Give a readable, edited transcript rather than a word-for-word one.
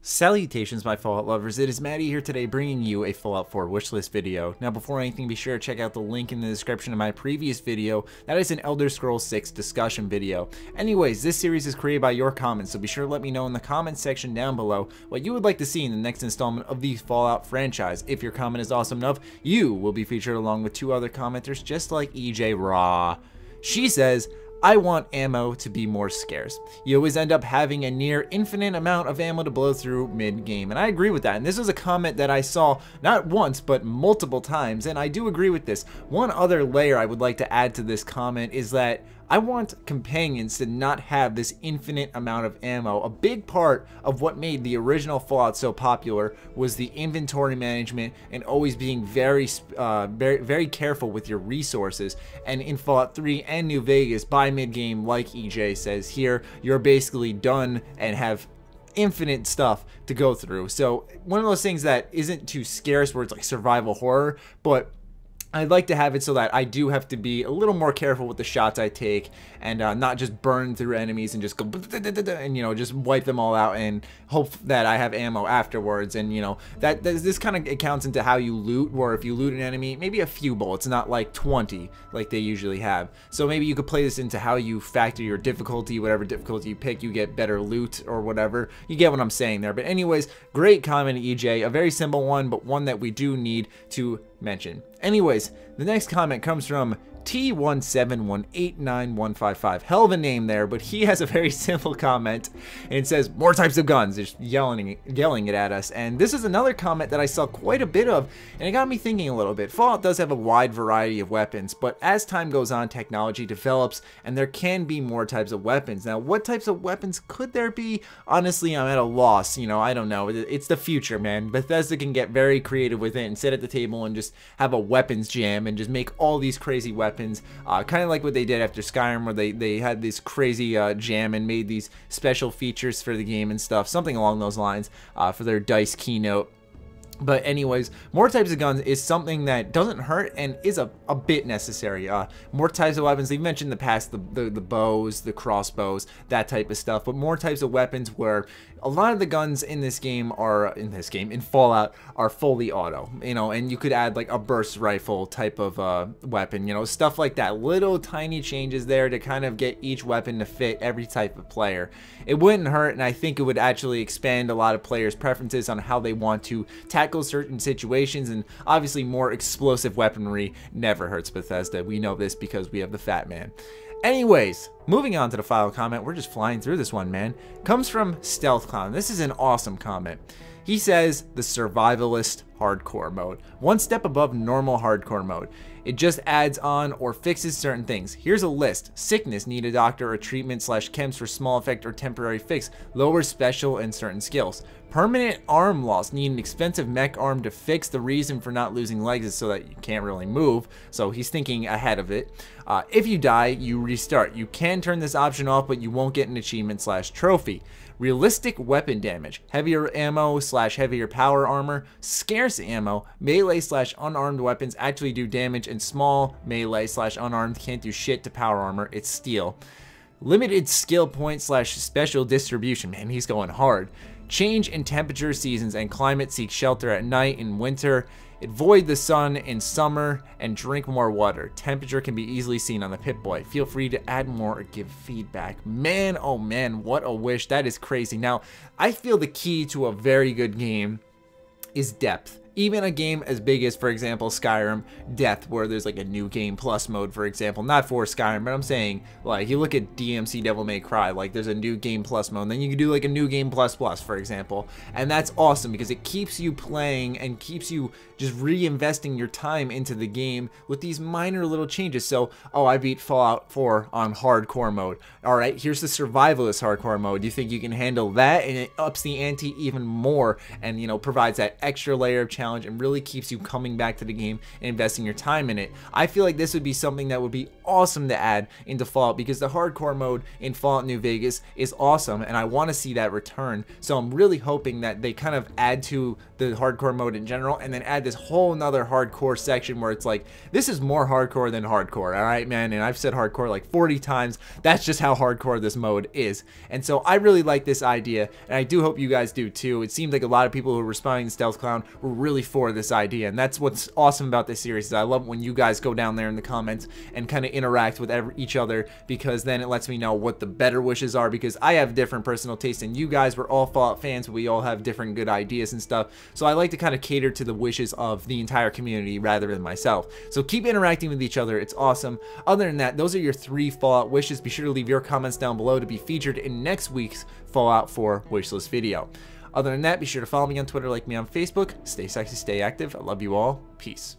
Salutations, my Fallout lovers. It is Matty here today bringing you a Fallout 4 wishlist video. Now, before anything, be sure to check out the link in the description of my previous video. That is an Elder Scrolls 6 discussion video. Anyways, this series is created by your comments, so be sure to let me know in the comments section down below what you would like to see in the next installment of the Fallout franchise. If your comment is awesome enough, you will be featured along with two other commenters just like EJ Raw. She says, I want ammo to be more scarce. You always end up having a near infinite amount of ammo to blow through mid-game, and I agree with that. And this was a comment that I saw not once but multiple times, and I do agree with this. One other layer I would like to add to this comment is that I want companions to not have this infinite amount of ammo. A big part of what made the original Fallout so popular was the inventory management and always being very careful with your resources. And in Fallout 3 and New Vegas, by mid-game, like EJ says here, you're basically done and have infinite stuff to go through. So one of those things that isn't too scarce where it's like survival horror, but I'd like to have it so that I do have to be a little more careful with the shots I take and not just burn through enemies and just go and, you know, just wipe them all out and hope that I have ammo afterwards. And, you know, this kind of accounts into how you loot, where if you loot an enemy, maybe a few bullets, not like 20 like they usually have. So maybe you could play this into how you factor your difficulty. Whatever difficulty you pick, you get better loot or whatever. You get what I'm saying there. But anyways, great comment, EJ. A very simple one, but one that we do need to mention. Anyways, the next comment comes from T171891155. Hell of a name there, but he has a very simple comment, and it says, more types of guns, just yelling it at us. And this is another comment that I saw quite a bit of, and it got me thinking a little bit. Fallout does have a wide variety of weapons, but as time goes on, technology develops, and there can be more types of weapons. Now, what types of weapons could there be? Honestly, I'm at a loss. You know, I don't know. It's the future, man. Bethesda can get very creative with it and sit at the table and just have a weapons jam and just make all these crazy weapons. Kind of like what they did after Skyrim, where they had this crazy jam and made these special features for the game and stuff, something along those lines for their DICE keynote. But anyways, more types of guns is something that doesn't hurt and is a bit necessary. More types of weapons, they've mentioned in the past, the bows, the crossbows, that type of stuff. But more types of weapons where a lot of the guns in this game in Fallout, are fully auto. You know, and you could add like a burst rifle type of weapon, you know, stuff like that. Little tiny changes there to kind of get each weapon to fit every type of player. It wouldn't hurt, and I think it would actually expand a lot of players' preferences on how they want to tackle certain situations. And obviously more explosive weaponry never hurts Bethesda. We know this because we have the Fat Man. Anyways, moving on to the final comment. We're just flying through this one, man. Comes from Stealth Clown. This is an awesome comment. He says, the Survivalist hardcore mode. One step above normal hardcore mode. It just adds on or fixes certain things. Here's a list. Sickness, need a doctor or treatment / chems for small effect or temporary fix. Lower special and certain skills. Permanent arm loss, need an expensive mech arm to fix. The reason for not losing legs is so that you can't really move. So he's thinking ahead of it. If you die, you restart. You can turn this option off, but you won't get an achievement / trophy. Realistic weapon damage, heavier ammo / heavier power armor, scarce ammo, melee / unarmed weapons actually do damage, and small melee / unarmed can't do shit to power armor, it's steel. Limited skill point / special distribution, man, he's going hard. Change in temperature, seasons, and climate, seek shelter at night and winter. Avoid the sun in summer and drink more water. Temperature can be easily seen on the Pip-Boy. Feel free to add more or give feedback. Man, oh man, what a wish. That is crazy. Now, I feel the key to a very good game is depth. Even a game as big as, for example, Skyrim, depth, where there's like a new game plus mode, for example. Not for Skyrim, but I'm saying, like, you look at DMC Devil May Cry, like, there's a new game plus mode, and then you can do like a new game plus, for example. And that's awesome because it keeps you playing and keeps you just reinvesting your time into the game with these minor little changes. So, oh, I beat Fallout 4 on hardcore mode. All right, here's the Survivalist hardcore mode. Do you think you can handle that? And it ups the ante even more and, you know, provides that extra layer of challenge and really keeps you coming back to the game and investing your time in it. I feel like this would be something that would be awesome to add into Fallout, because the hardcore mode in Fallout New Vegas is awesome and I want to see that return. So I'm really hoping that they kind of add to the hardcore mode in general and then add this whole nother hardcore section where it's like, this is more hardcore than hardcore, alright man? And I've said hardcore like 40 times. That's just how hardcore this mode is. And so I really like this idea, and I do hope you guys do too. It seems like a lot of people who were responding to Stealth Clown were really for this idea, and that's what's awesome about this series. Is I love when you guys go down there in the comments and kind of interact with each other, because then it lets me know what the better wishes are, because I have different personal taste and you guys, we're all Fallout fans, but we all have different good ideas and stuff. So I like to kind of cater to the wishes of the entire community rather than myself. So keep interacting with each other. It's awesome. Other than that, those are your 3 Fallout wishes. Be sure to leave your comments down below to be featured in next week's Fallout 4 wishlist video. Other than that, be sure to follow me on Twitter, like me on Facebook. Stay sexy, stay active. I love you all. Peace.